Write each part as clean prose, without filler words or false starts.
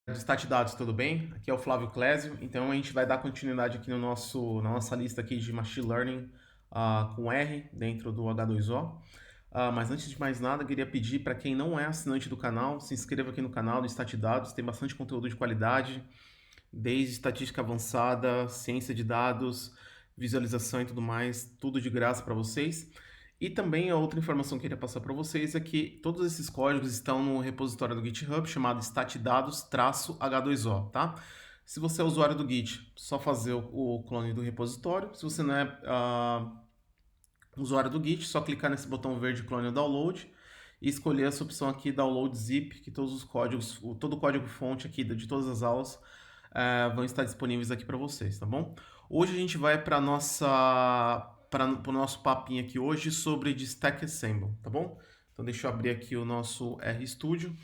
Do Stat Dados, tudo bem? Aqui é o Flávio Clésio. Então a gente vai dar continuidade aqui na nossa lista aqui de Machine Learning com R dentro do H2O. Mas antes de mais nada, eu queria pedir para quem não é assinante do canal, se inscreva aqui no canal do Stat Dados, tem bastante conteúdo de qualidade, desde estatística avançada, ciência de dados, visualização e tudo mais, tudo de graça para vocês. E também a outra informação que eu queria passar para vocês é que todos esses códigos estão no repositório do GitHub chamado statdados-h2o, tá? Se você é usuário do Git, só fazer o clone do repositório. Se você não é usuário do Git, só clicar nesse botão verde clone download e escolher essa opção aqui download zip, que todos os códigos, todo o código fonte aqui de todas as aulas vão estar disponíveis aqui para vocês, tá bom? Hoje a gente vai para o nosso papinho aqui hoje sobre de Stack Assemble, tá bom? Então deixa eu abrir aqui o nosso RStudio.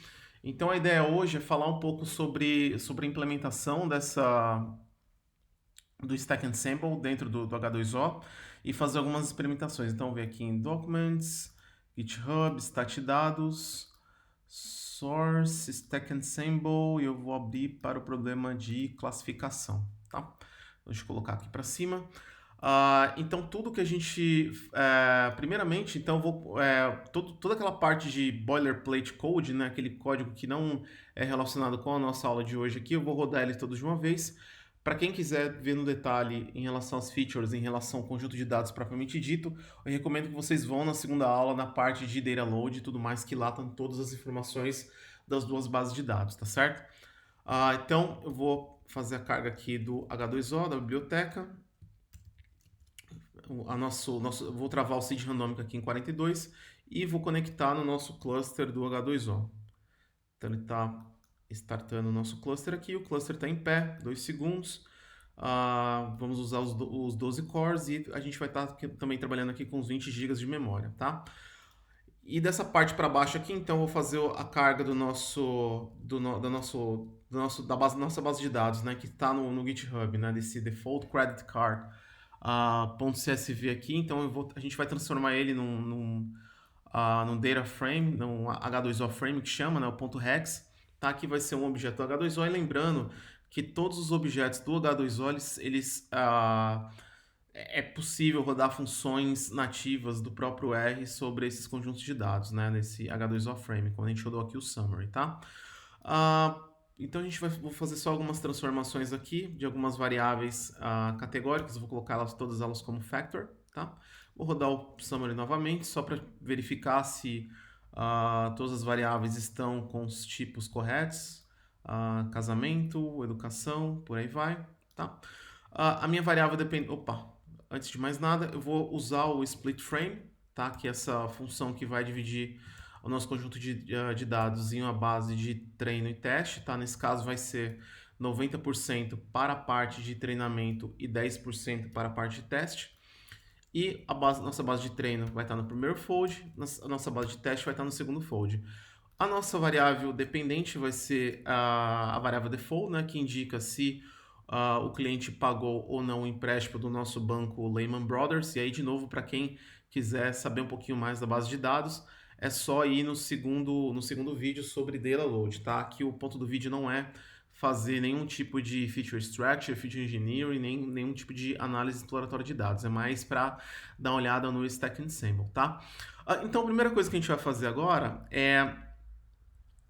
Então a ideia hoje é falar um pouco sobre a implementação do Stack Assemble dentro do H2O e fazer algumas experimentações. Então vou ver aqui em Documents, GitHub, Statdados, Source, Stack Assemble e eu vou abrir para o problema de classificação, tá? Deixa eu colocar aqui para cima. Então tudo que a gente, primeiramente, então toda aquela parte de boilerplate code, né, aquele código que não é relacionado com a nossa aula de hoje aqui, eu vou rodar ele todos de uma vez. Para quem quiser ver no detalhe em relação às features, em relação ao conjunto de dados propriamente dito, eu recomendo que vocês vão na segunda aula, na parte de data load e tudo mais, que lá estão todas as informações das duas bases de dados, tá certo? Então eu vou fazer a carga aqui do H2O, da biblioteca. Vou travar o seed randômico aqui em 42 e vou conectar no nosso cluster do H2O. Então ele está startando o nosso cluster aqui, o cluster está em pé, 2 segundos. Vamos usar os 12 cores e a gente vai estar também trabalhando aqui com os 20 GB de memória, tá? E dessa parte para baixo aqui, então, eu vou fazer a carga da nossa base de dados, né, que está no GitHub, né, desse default credit card .csv aqui. Então a gente vai transformar ele num data frame, num H2O frame que chama, né, o .hex. Tá? Aqui vai ser um objeto do H2O, e lembrando que todos os objetos do H2O, é possível rodar funções nativas do próprio R sobre esses conjuntos de dados, né, nesse H2O frame, quando a gente rodou aqui o summary, tá? Então vou fazer só algumas transformações aqui de algumas variáveis categóricas, vou colocá-las todas elas como factor, tá? Vou rodar o summary novamente, só para verificar se todas as variáveis estão com os tipos corretos, casamento, educação, por aí vai, tá? A minha variável depende... Opa! Antes de mais nada, eu vou usar o split frame, tá? Que é essa função que vai dividir o nosso conjunto de dados em uma base de treino e teste, tá? Nesse caso vai ser 90% para a parte de treinamento e 10% para a parte de teste. E nossa base de treino vai estar no primeiro fold, a nossa base de teste vai estar no segundo fold. A nossa variável dependente vai ser a variável default, né, que indica se o cliente pagou ou não o empréstimo do nosso banco Lehman Brothers. E aí, de novo, para quem quiser saber um pouquinho mais da base de dados, é só ir no segundo vídeo sobre data load, tá? Aqui o ponto do vídeo não é fazer nenhum tipo de feature extraction, feature engineering, nenhum tipo de análise exploratória de dados. É mais para dar uma olhada no Stack Ensemble, tá? Então, a primeira coisa que a gente vai fazer agora é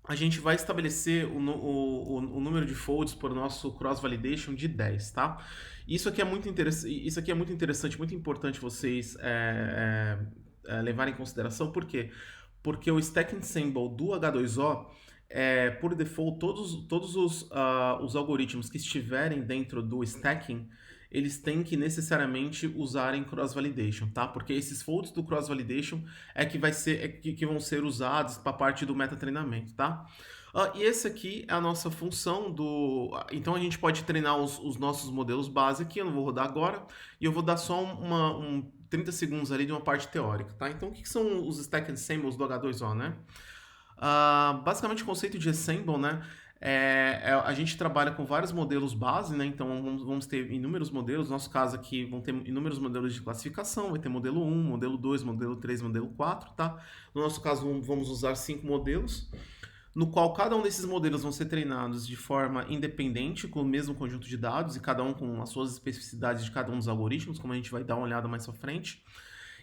a gente vai estabelecer o número de folds por nosso cross-validation de 10, tá? Isso aqui é muito interessante, muito importante vocês levarem em consideração, por quê? Porque o Stack Ensemble do H2O, por default, todos os algoritmos que estiverem dentro do stacking, eles têm que necessariamente usarem cross-validation, tá? Porque esses folds do cross-validation que vão ser usados para a parte do meta-treinamento, tá? E esse aqui é a nossa função do... Então a gente pode treinar os nossos modelos base aqui, eu não vou rodar agora, e eu vou dar só 30 segundos ali de uma parte teórica, tá? Então o que são os Stack Ensembles do H2O, né? Basicamente o conceito de Assemble, né? A gente trabalha com vários modelos base, né? Então vamos ter inúmeros modelos. No nosso caso aqui vão ter inúmeros modelos de classificação. Vai ter modelo 1, modelo 2, modelo 3, modelo 4, tá? No nosso caso vamos usar 5 modelos. no qual cada um desses modelos vão ser treinados de forma independente, com o mesmo conjunto de dados, e cada um com as suas especificidades de cada um dos algoritmos, como a gente vai dar uma olhada mais à frente.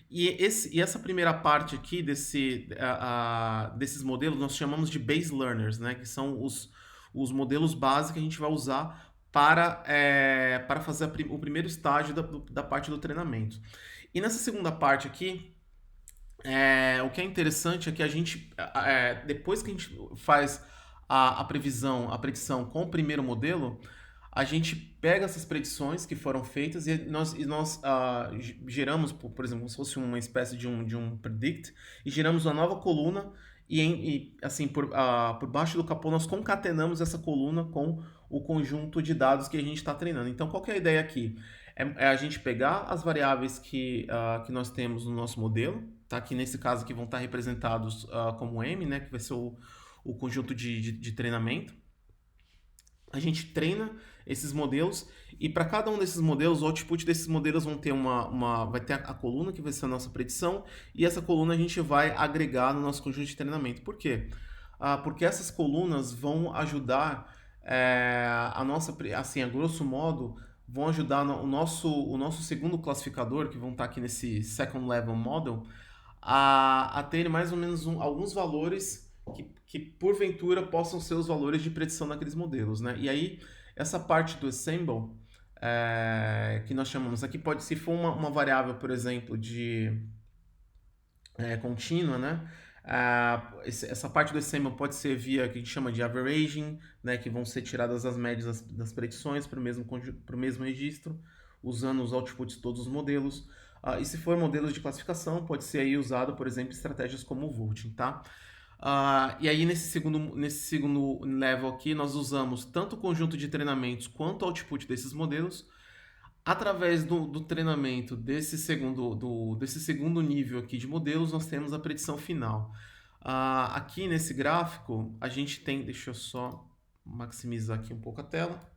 E essa primeira parte aqui desses modelos nós chamamos de base learners, né? Que são os modelos base que a gente vai usar para fazer o primeiro estágio da parte do treinamento. E nessa segunda parte aqui, o que é interessante é que a gente, depois que a gente faz a predição com o primeiro modelo, a gente pega essas predições que foram feitas e nós geramos, por exemplo, como se fosse uma espécie de um predict, e geramos uma nova coluna e assim, por baixo do capô, nós concatenamos essa coluna com o conjunto de dados que a gente está treinando. Então, qual que é a ideia aqui? É a gente pegar as variáveis que nós temos no nosso modelo, tá? Que nesse caso aqui vão estar representados como M, né? Que vai ser o conjunto de treinamento. A gente treina esses modelos e para cada um desses modelos, o output desses modelos vão ter vai ter a coluna que vai ser a nossa predição e essa coluna a gente vai agregar no nosso conjunto de treinamento. Por quê? Porque essas colunas vão ajudar assim, a grosso modo, vão ajudar o nosso segundo classificador, que vão estar aqui nesse second level model, a ter mais ou menos alguns valores que porventura possam ser os valores de predição daqueles modelos, né? E aí, essa parte do assemble, que nós chamamos aqui, se for uma variável, por exemplo, contínua, né? Essa parte do assemble pode ser via que a gente chama de averaging, né? Que vão ser tiradas as médias das predições para o mesmo registro, usando os outputs de todos os modelos. E se for modelos de classificação, pode ser aí usado, por exemplo, estratégias como o voting, tá? E aí, nesse segundo level aqui, nós usamos tanto o conjunto de treinamentos quanto o output desses modelos. Através do treinamento desse segundo nível aqui de modelos, nós temos a predição final. Aqui nesse gráfico, a gente tem... Deixa eu só maximizar aqui um pouco a tela.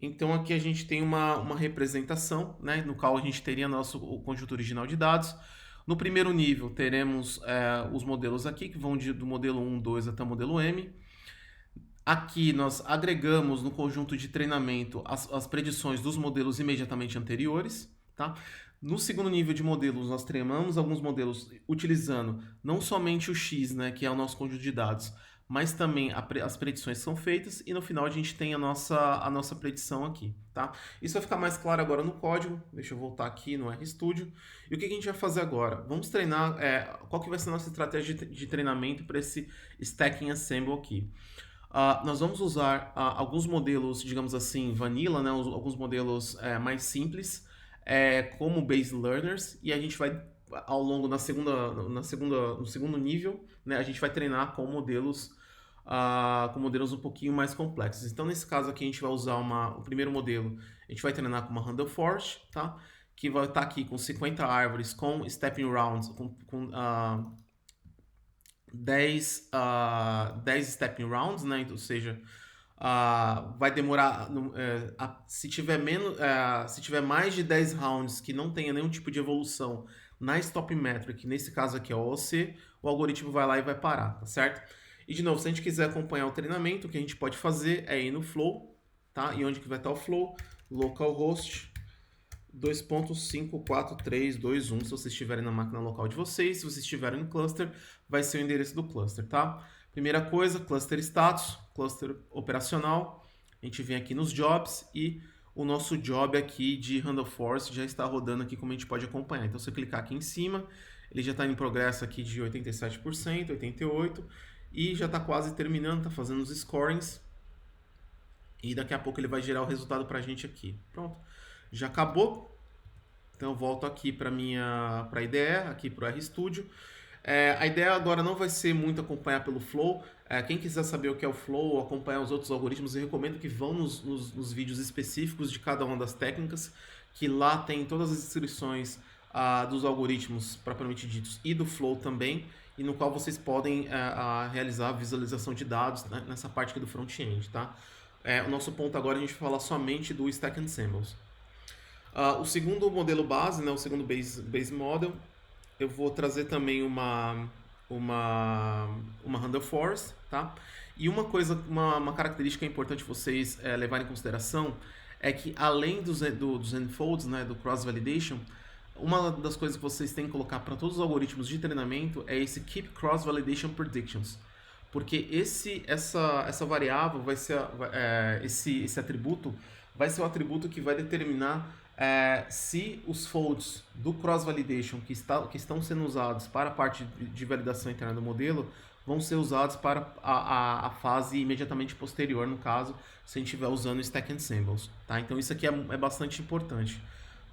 Então, aqui a gente tem uma representação, né, no qual a gente teria o conjunto original de dados. No primeiro nível, teremos os modelos aqui, que vão do modelo 1, 2 até o modelo M. Aqui nós agregamos no conjunto de treinamento as predições dos modelos imediatamente anteriores. Tá? No segundo nível de modelos, nós treinamos alguns modelos utilizando não somente o X, né, que é o nosso conjunto de dados, mas também as predições são feitas e no final a gente tem a nossa predição aqui, tá? Isso vai ficar mais claro agora no código. Deixa eu voltar aqui no RStudio. E o que a gente vai fazer agora? Vamos treinar, qual que vai ser a nossa estratégia de treinamento para esse Stacking Assemble aqui? Nós vamos usar alguns modelos, digamos assim, vanilla, né? Alguns modelos mais simples, como base learners, e a gente vai, ao longo no segundo nível, né? A gente vai treinar com modelos um pouquinho mais complexos. Então, nesse caso aqui, a gente vai usar o primeiro modelo, a gente vai treinar com uma Random Forest, tá? Que vai estar aqui com 50 árvores, com stepping rounds, com 10 stepping rounds, né? Ou seja, vai demorar, se tiver mais de 10 rounds que não tenha nenhum tipo de evolução na stop metric, nesse caso aqui é o OC, o algoritmo vai lá e vai parar, tá certo? E de novo, se a gente quiser acompanhar o treinamento, o que a gente pode fazer é ir no flow, tá? E onde que vai estar o flow? Localhost 2.54321, se vocês estiverem na máquina local de vocês. Se vocês estiverem no cluster, vai ser o endereço do cluster, tá? Primeira coisa, cluster status, cluster operacional. A gente vem aqui nos jobs e o nosso job aqui de Random Forest já está rodando aqui, como a gente pode acompanhar. Então, se eu clicar aqui em cima, ele já está em progresso aqui de 87%, 88%, e já está quase terminando, está fazendo os scorings. E daqui a pouco ele vai gerar o resultado para a gente aqui. Pronto. Já acabou. Então eu volto aqui para a IDE, aqui para o RStudio. A ideia agora não vai ser muito acompanhar pelo Flow. Quem quiser saber o que é o Flow ou acompanhar os outros algoritmos, eu recomendo que vão nos vídeos específicos de cada uma das técnicas, que lá tem todas as descrições dos algoritmos propriamente ditos e do Flow também, e no qual vocês podem realizar a visualização de dados, né, nessa parte aqui do front-end. Tá? O nosso ponto agora é a gente falar somente do Stack Ensembles. O segundo modelo base, né, o segundo base model, eu vou trazer também uma uma Randall Forest, tá? E uma coisa, uma característica importante vocês levarem em consideração é que além dos enfolds, né, do cross validation, uma das coisas que vocês têm que colocar para todos os algoritmos de treinamento é esse keep cross validation predictions, porque essa variável vai ser esse atributo vai ser o atributo que vai determinar se os folds do cross validation que estão sendo usados para a parte de validação interna do modelo vão ser usados para a fase imediatamente posterior, no caso, se a gente estiver usando Stack and Samples, tá? Então isso aqui é bastante importante.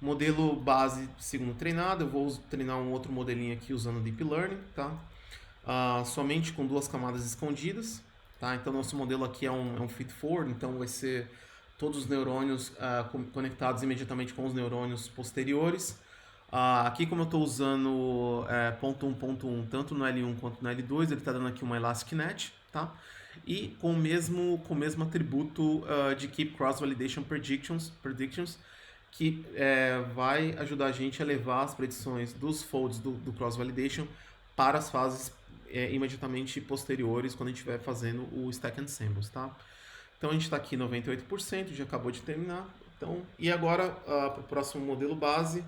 Modelo base segundo treinado, eu vou treinar um outro modelinho aqui usando Deep Learning, tá? Somente com 2 camadas escondidas, tá? Então nosso modelo aqui é um feed-forward, então vai ser todos os neurônios conectados imediatamente com os neurônios posteriores. Aqui, como eu estou usando ponto 1.1 tanto no L1 quanto no L2, ele está dando aqui uma Elastic Net, tá? E com o mesmo atributo de Keep Cross Validation Predictions que vai ajudar a gente a levar as predições dos folds do Cross Validation para as fases imediatamente posteriores, quando a gente estiver fazendo o Stack and Samples, tá? Então a gente está aqui 98%, já acabou de terminar. Então, e agora, para o próximo modelo base,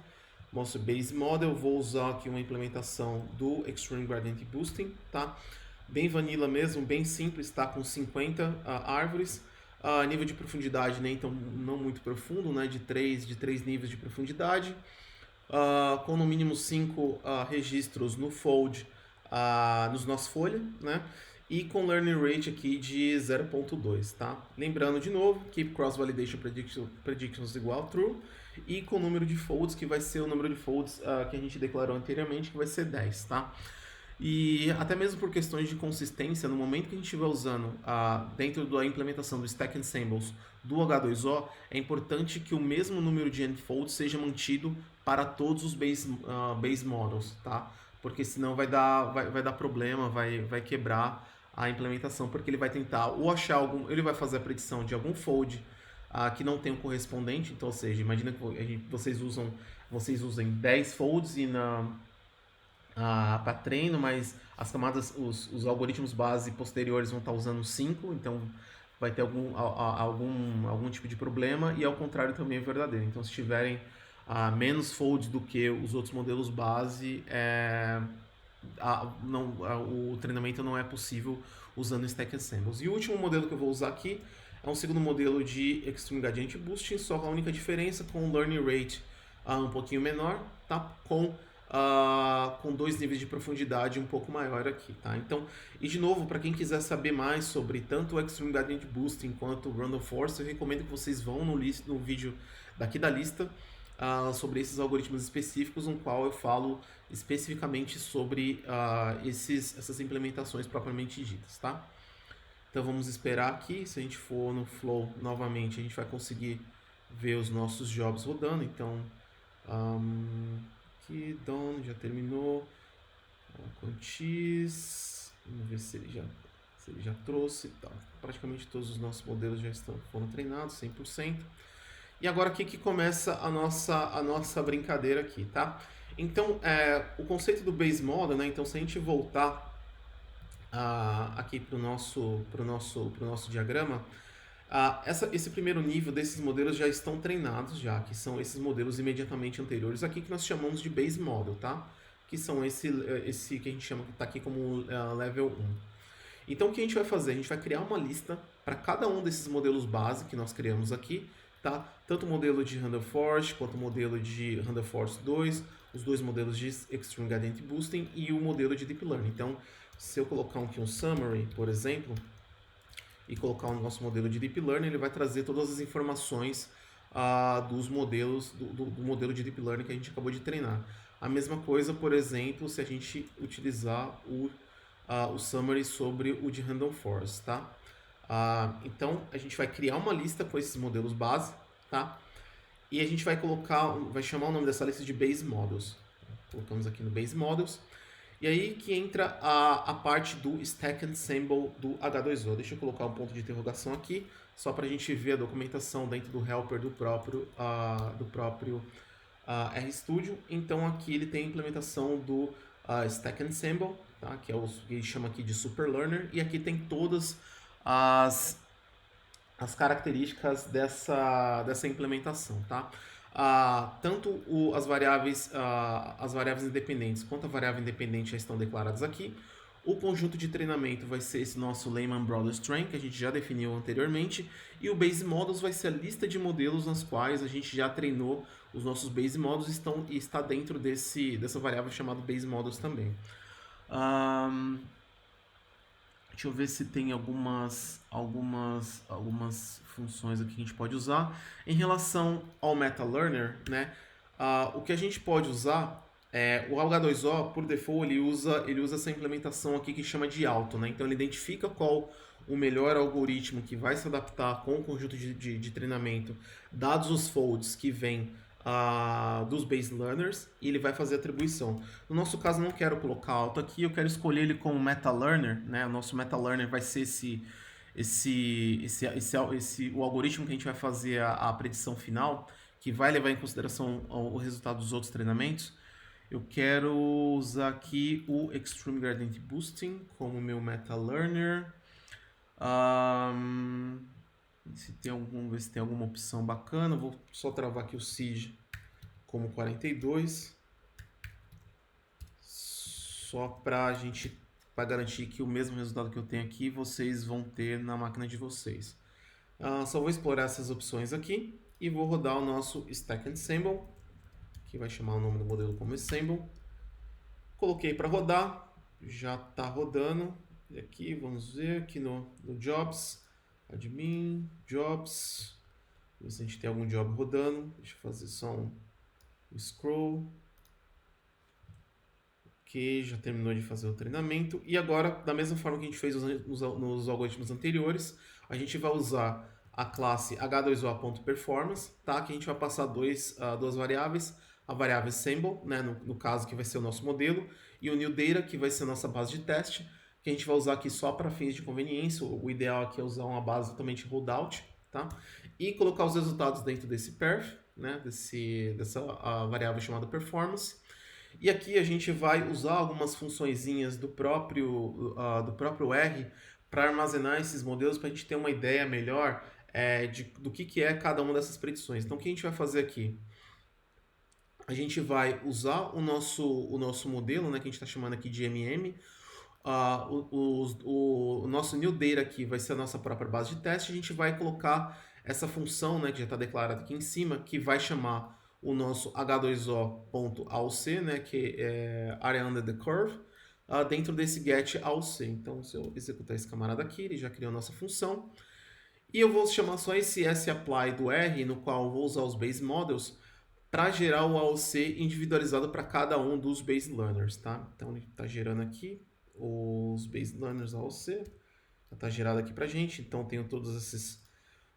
nosso Base Model, vou usar aqui uma implementação do Extreme Gradient Boosting, tá? Bem vanilla mesmo, bem simples, tá? Com 50 árvores. Nível de profundidade, né? Então, não muito profundo, né? De 3 níveis de profundidade. Com no mínimo 5 registros no fold, nos nosso folha, né? E com learning rate aqui de 0.2, tá? Lembrando de novo, keep cross validation predictions igual true e com o número de folds, que vai ser o número de folds que a gente declarou anteriormente, que vai ser 10, tá? E até mesmo por questões de consistência, no momento que a gente estiver usando dentro da implementação do Stack and Samples do H2O, é importante que o mesmo número de endfolds seja mantido para todos os base models, tá? Porque senão vai dar problema, vai quebrar a implementação, porque ele vai tentar ou achar ele vai fazer a predição de algum fold que não tem um correspondente, então, ou seja, imagina que vocês usem 10 folds para treino, mas as camadas, os algoritmos base posteriores vão estar usando 5, então vai ter algum tipo de problema, e ao contrário também é verdadeiro. Então, se tiverem menos folds do que os outros modelos base, o treinamento não é possível usando Stack and Samples. E o último modelo que eu vou usar aqui é um segundo modelo de Extreme Gradient Boosting, só com a única diferença com o Learning Rate um pouquinho menor, tá? Com 2 níveis de profundidade um pouco maior aqui, tá? Então, e de novo, para quem quiser saber mais sobre tanto o Extreme Gradient Boosting quanto o Random Forest, eu recomendo que vocês vão no vídeo daqui da lista sobre esses algoritmos específicos, no qual eu falo especificamente sobre essas implementações propriamente ditas, tá? Então vamos esperar aqui, se a gente for no Flow novamente, a gente vai conseguir ver os nossos jobs rodando. Então, aqui, done, já terminou. Quantis, vamos ver se ele já trouxe. Tá. Praticamente todos os nossos modelos já foram treinados, 100%. E agora aqui que começa a nossa brincadeira aqui, tá? Então, o conceito do Base Model, né? Então, se a gente voltar aqui para o nosso diagrama, esse primeiro nível desses modelos já estão treinados, que são esses modelos imediatamente anteriores aqui que nós chamamos de Base Model, tá? Que são esse que a gente chama, que está aqui como Level 1. Então, o que a gente vai fazer? A gente vai criar uma lista para cada um desses modelos base que nós criamos aqui, tá? Tanto o modelo de Randall Forest quanto o modelo de Randall Forest 2, os dois modelos de Extreme Gradient Boosting e o modelo de Deep Learning. Então, se eu colocar aqui um summary, por exemplo, e colocar o nosso modelo de Deep Learning, ele vai trazer todas as informações dos modelos, do modelo de Deep Learning que a gente acabou de treinar. A mesma coisa, por exemplo, se a gente utilizar o summary sobre o de Random Forest, tá? Então, a gente vai criar uma lista com esses modelos base, tá? E a gente vai chamar o nome dessa lista de Base Models. Colocamos aqui no Base Models. E aí que entra a parte do Stack and Sample do H2O. Deixa eu colocar um ponto de interrogação aqui, só para a gente ver a documentação dentro do helper do próprio RStudio. Então aqui ele tem a implementação do Stack Ensemble, tá? Que é o que ele chama aqui de Super Learner, e aqui tem todas as, as características dessa implementação, tá? Tanto as variáveis independentes quanto a variável independente já estão declaradas aqui. O conjunto de treinamento vai ser esse nosso Lehman Brothers Train, que a gente já definiu anteriormente, e o Base Models vai ser a lista de modelos nas quais a gente já treinou os nossos Base Models e está dentro dessa variável chamada Base Models também. Deixa eu ver se tem algumas funções aqui que a gente pode usar. Em relação ao MetaLearner, né, o que a gente pode usar o H2O, por default, ele usa essa implementação aqui que chama de auto, né? Então ele identifica qual o melhor algoritmo que vai se adaptar com o conjunto de treinamento, dados os folds que vêm dos base learners, e ele vai fazer a atribuição. No nosso caso, eu não quero colocar auto aqui, eu quero escolher ele como meta learner, né? O nosso meta learner vai ser o algoritmo que a gente vai fazer a predição final, que vai levar em consideração o resultado dos outros treinamentos. Eu quero usar aqui o Extreme Gradient Boosting como meu meta learner. Vamos ver se tem alguma opção bacana. Vou só travar aqui o SIG como 42. Só para garantir que o mesmo resultado que eu tenho aqui vocês vão ter na máquina de vocês. Só vou explorar essas opções aqui e vou rodar o nosso Stack Ensemble, que vai chamar o nome do modelo como Ensemble. Coloquei para rodar, já está rodando. E aqui, vamos ver, aqui no Jobs, Admin, Jobs, ver se a gente tem algum job rodando. Deixa eu fazer só um scroll. Ok, já terminou de fazer o treinamento. E agora, da mesma forma que a gente fez nos algoritmos anteriores, a gente vai usar a classe h2o.performance, tá? Que a gente vai passar duas variáveis. A variável Ensemble, né, no caso que vai ser o nosso modelo, e o new data, que vai ser a nossa base de teste, que a gente vai usar aqui só para fins de conveniência. O ideal aqui é usar uma base totalmente holdout, tá? E colocar os resultados dentro desse perf, né, dessa variável chamada performance. E aqui a gente vai usar algumas funçõezinhas do próprio R para armazenar esses modelos, para a gente ter uma ideia melhor do que é cada uma dessas predições. Então o que a gente vai fazer aqui? A gente vai usar o nosso modelo, né, que a gente está chamando aqui de MM. O nosso new data aqui vai ser a nossa própria base de teste. A gente vai colocar essa função, né, que já está declarada aqui em cima, que vai chamar o nosso h2o.alc, né, que é area under the curve, dentro desse get alc. Então, se eu executar esse camarada aqui, ele já criou a nossa função. E eu vou chamar só esse sapply do R, no qual eu vou usar os base models, para gerar o AOC individualizado para cada um dos base learners, tá? Então ele está gerando aqui os base learners AOC, já está gerado aqui para gente. Então eu tenho todos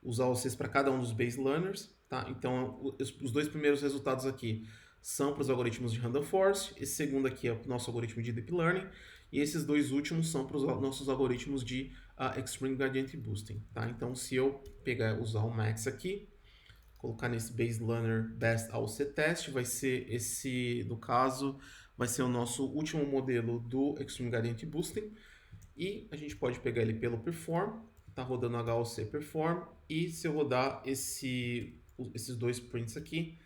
os AOCs para cada um dos base learners, tá? Então os dois primeiros resultados aqui são para os algoritmos de random forest, esse segundo aqui é o nosso algoritmo de deep learning, e esses dois últimos são para os nossos algoritmos de extreme gradient boosting, tá? Então se eu usar o max aqui, colocar nesse base learner best AOC test, vai ser no caso, vai ser o nosso último modelo do extreme gradient boosting, e a gente pode pegar ele pelo perform, tá rodando HOC perform, e se eu rodar esses dois prints aqui,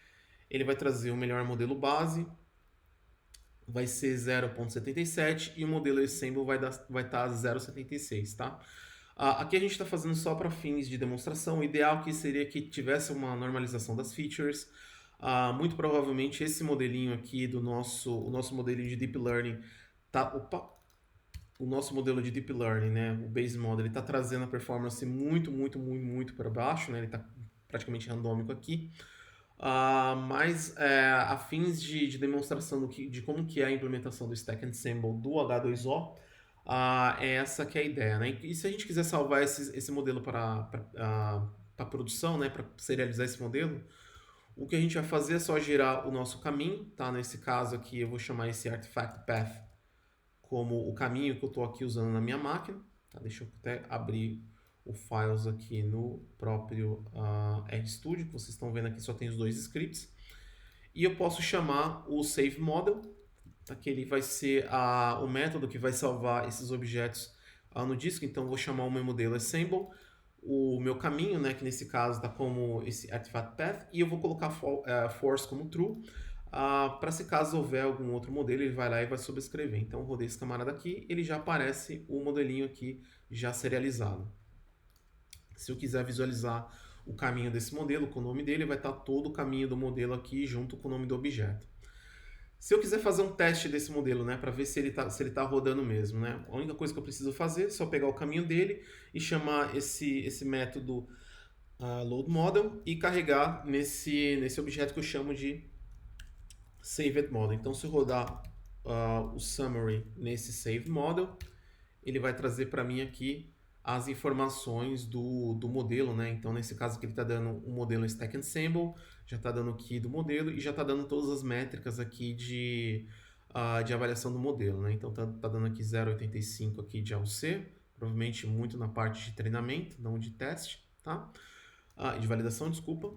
ele vai trazer o melhor modelo base, vai ser 0.77 e o modelo Ensemble vai estar 0.76, tá? Aqui a gente está fazendo só para fins de demonstração. O ideal que seria que tivesse uma normalização das features. Muito provavelmente esse modelinho aqui o nosso modelinho de Deep Learning o nosso modelo de Deep Learning, né, o Base Model, ele está trazendo a performance muito para baixo, né, ele está praticamente randômico aqui. Mas a fins de demonstração de como que é a implementação do Stack Ensemble do H2O, é essa que é a ideia, né? E se a gente quiser salvar esse modelo para produção, né, para serializar esse modelo, o que a gente vai fazer é só girar o nosso caminho, tá? Nesse caso aqui eu vou chamar esse artifact path como o caminho que eu estou aqui usando na minha máquina, tá? Deixa eu até abrir o files aqui no próprio RStudio, que vocês estão vendo aqui só tem os dois scripts. E eu posso chamar o save model, tá? Que ele vai ser o método que vai salvar esses objetos no disco. Então, eu vou chamar o meu modelo assemble, o meu caminho, né, que nesse caso está como esse artifact path, e eu vou colocar force como true, para se caso houver algum outro modelo, ele vai lá e vai sobrescrever. Então, eu rodei esse camarada aqui, ele já aparece o modelinho aqui já serializado. Se eu quiser visualizar o caminho desse modelo com o nome dele, vai estar todo o caminho do modelo aqui junto com o nome do objeto. Se eu quiser fazer um teste desse modelo, né, para ver se ele tá rodando mesmo, né, a única coisa que eu preciso fazer é só pegar o caminho dele e chamar esse método load model e carregar nesse objeto que eu chamo de saved model. Então, se eu rodar o summary nesse saved model, ele vai trazer para mim aqui as informações do modelo, né? Então, nesse caso aqui, ele está dando o modelo Stack Ensemble, já está dando aqui do modelo e já está dando todas as métricas aqui de avaliação do modelo, né? Então, tá dando aqui 0,85 aqui de AUC, provavelmente muito na parte de treinamento, não de teste, tá? De validação, desculpa.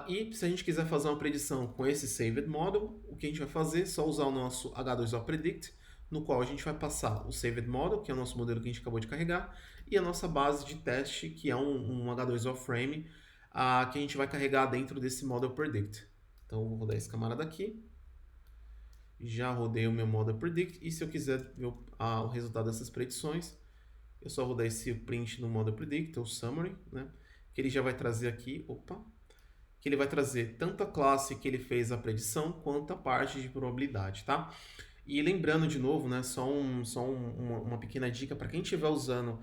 E se a gente quiser fazer uma predição com esse Saved Model, o que a gente vai fazer é só usar o nosso H2O Predict, no qual a gente vai passar o Saved Model, que é o nosso modelo que a gente acabou de carregar, e a nossa base de teste, que é um H2O Frame, que a gente vai carregar dentro desse Model Predict. Então, eu vou rodar esse camarada aqui. Já rodei o meu Model Predict, e se eu quiser ver o resultado dessas predições, eu só vou dar esse print no Model Predict, ou Summary, né? Que ele já vai trazer aqui, que ele vai trazer tanto a classe que ele fez a predição, quanto a parte de probabilidade, tá? E lembrando de novo, né, uma pequena dica para quem estiver usando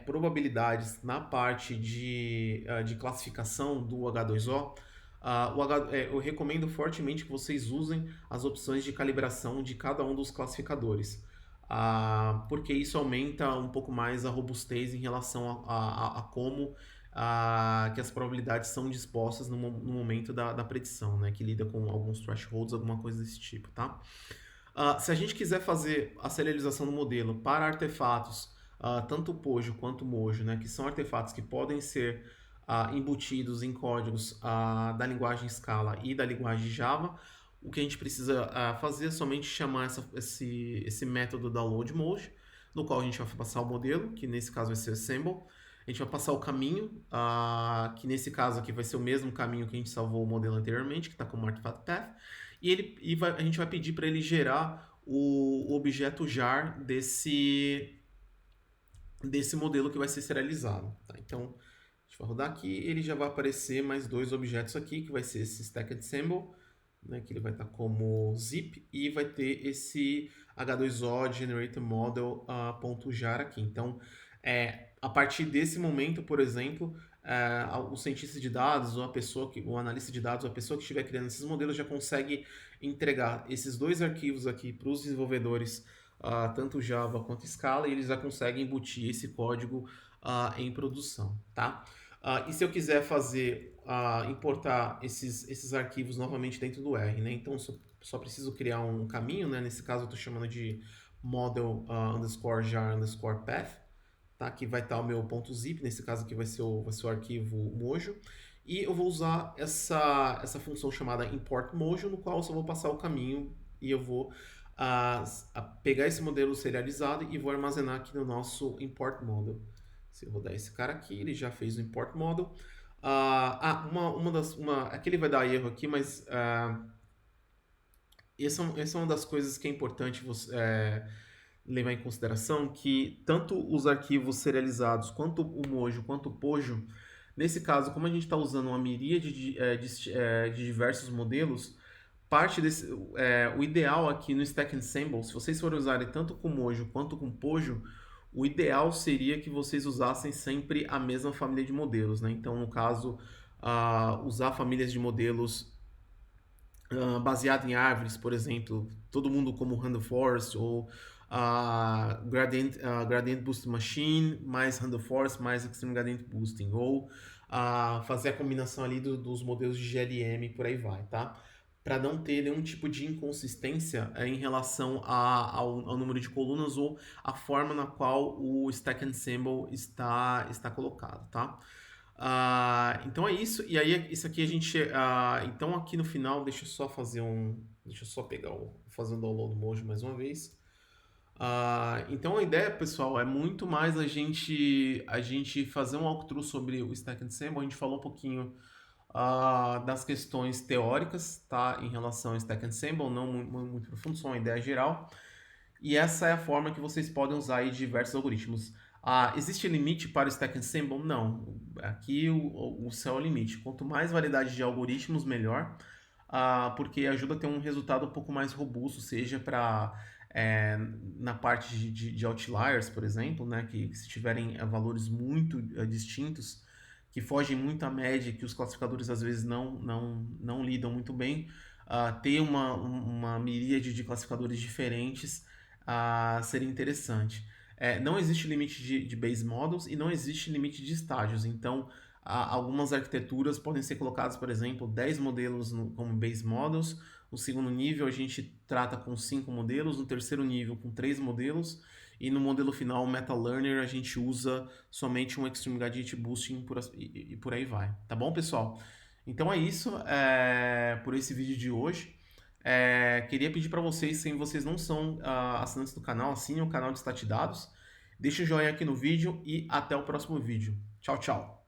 probabilidades na parte de classificação do H2O, eu recomendo fortemente que vocês usem as opções de calibração de cada um dos classificadores, porque isso aumenta um pouco mais a robustez em relação a como que as probabilidades são dispostas no momento da predição, né, que lida com alguns thresholds, alguma coisa desse tipo, tá? Se a gente quiser fazer a serialização do modelo para artefatos, tanto Pojo quanto Mojo, né, que são artefatos que podem ser embutidos em códigos da linguagem Scala e da linguagem Java, o que a gente precisa fazer é somente chamar esse método download mode, no qual a gente vai passar o modelo, que nesse caso vai ser assemble. A gente vai passar o caminho, que nesse caso aqui vai ser o mesmo caminho que a gente salvou o modelo anteriormente, que está como artifact path. A gente vai pedir para ele gerar o objeto jar desse modelo que vai ser serializado. Tá? Então, a gente vai rodar aqui, ele já vai aparecer mais dois objetos aqui, que vai ser esse stack ensemble, né, que ele vai estar como zip, e vai ter esse H2O generator model .jar aqui. Então, a partir desse momento, por exemplo, o cientista de dados, ou o analista de dados, ou a pessoa que estiver criando esses modelos já consegue entregar esses dois arquivos aqui para os desenvolvedores, tanto Java quanto Scala, e eles já conseguem embutir esse código em produção, tá? E se eu quiser importar esses arquivos novamente dentro do R, né? Então, só preciso criar um caminho, né? Nesse caso, eu estou chamando de model underscore jar underscore path, tá? Que vai estar o meu .zip, nesse caso aqui vai ser o arquivo Mojo. E eu vou usar essa função chamada import Mojo, no qual eu só vou passar o caminho e eu vou pegar esse modelo serializado e vou armazenar aqui no nosso import model. Se eu rodar esse cara aqui, ele já fez o import model. Aqui ele vai dar erro aqui, mas essa é uma das coisas que é importante você levar em consideração, que tanto os arquivos serializados, quanto o Mojo, quanto o Pojo, nesse caso, como a gente está usando uma miríade de diversos modelos, o ideal aqui no Stack Ensemble, se vocês forem usarem tanto com Mojo quanto com Pojo, o ideal seria que vocês usassem sempre a mesma família de modelos, né? Então, no caso, usar famílias de modelos baseado em árvores, por exemplo, todo mundo como Random Forest, ou Gradient Boost Machine, mais Random Forest, mais Extreme Gradient Boosting, ou fazer a combinação ali dos modelos de GLM, por aí vai, tá? Para não ter nenhum tipo de inconsistência em relação ao número de colunas ou a forma na qual o Stack Ensemble está colocado, tá? Então é isso, e aí isso aqui a gente... então aqui no final, deixa eu só fazer Deixa eu só pegar fazer o download Mojo mais uma vez. Então a ideia, pessoal, é muito mais a gente fazer um walkthrough sobre o Stack Ensemble. A gente falou um pouquinho das questões teóricas, tá, em relação ao Stack Ensemble, não muito profundo, só uma ideia geral. E essa é a forma que vocês podem usar aí diversos algoritmos. Existe limite para o Stack Ensemble? Não. Aqui o céu é o limite. Quanto mais variedade de algoritmos, melhor, porque ajuda a ter um resultado um pouco mais robusto, seja para na parte de outliers, por exemplo, né, que se tiverem valores muito distintos, que fogem muito à média, que os classificadores às vezes não lidam muito bem, ter uma miríade de classificadores diferentes seria interessante. Não existe limite de base models e não existe limite de estágios, então algumas arquiteturas podem ser colocadas, por exemplo, 10 modelos como base models. No segundo nível a gente trata com 5 modelos, no terceiro nível com 3 modelos, e no modelo final, o Meta Learner, a gente usa somente um Extreme Gradient Boosting e por aí vai. Tá bom, pessoal? Então é isso por esse vídeo de hoje. Queria pedir para vocês, se vocês não são assinantes do canal, assinem o canal de Statdados. Deixe o joinha aqui no vídeo e até o próximo vídeo. Tchau, tchau.